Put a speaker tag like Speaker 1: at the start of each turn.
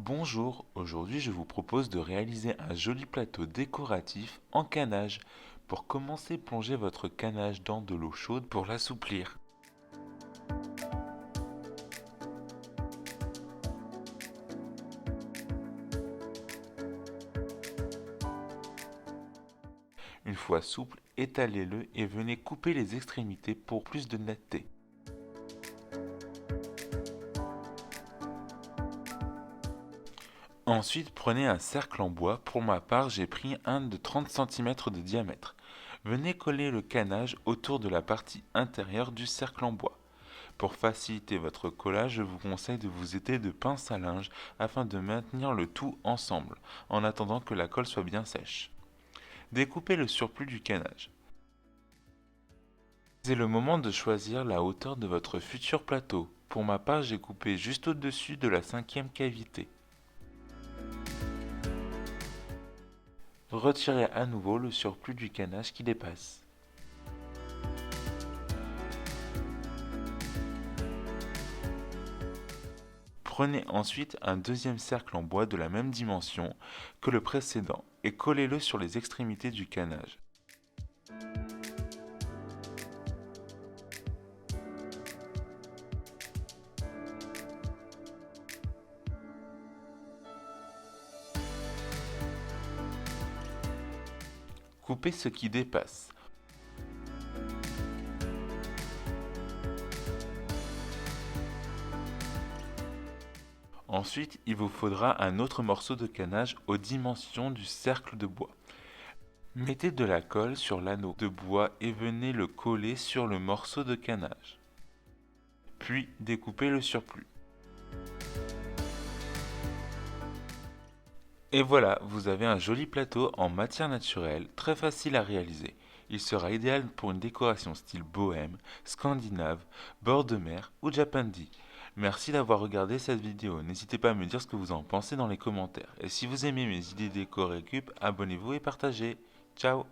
Speaker 1: Bonjour, aujourd'hui je vous propose de réaliser un joli plateau décoratif en canage. Pour commencer, plongez votre canage dans de l'eau chaude pour l'assouplir. Une fois souple, étalez-le et venez couper les extrémités pour plus de netteté. Ensuite, prenez un cercle en bois. Pour ma part, j'ai pris un de 30 cm de diamètre. Venez coller le canage autour de la partie intérieure du cercle en bois. Pour faciliter votre collage, je vous conseille de vous aider de pince à linge afin de maintenir le tout ensemble, en attendant que la colle soit bien sèche. Découpez le surplus du canage. C'est le moment de choisir la hauteur de votre futur plateau. Pour ma part, j'ai coupé juste au-dessus de la cinquième cavité. Retirez à nouveau le surplus du canage qui dépasse. Prenez ensuite un deuxième cercle en bois de la même dimension que le précédent et collez-le sur les extrémités du canage. Coupez ce qui dépasse. Ensuite, il vous faudra un autre morceau de canage aux dimensions du cercle de bois. Mettez de la colle sur l'anneau de bois et venez le coller sur le morceau de canage. Puis découpez le surplus. Et voilà, vous avez un joli plateau en matière naturelle, très facile à réaliser. Il sera idéal pour une décoration style bohème, scandinave, bord de mer ou japandi. Merci d'avoir regardé cette vidéo, n'hésitez pas à me dire ce que vous en pensez dans les commentaires. Et si vous aimez mes idées déco récup, abonnez-vous et partagez. Ciao!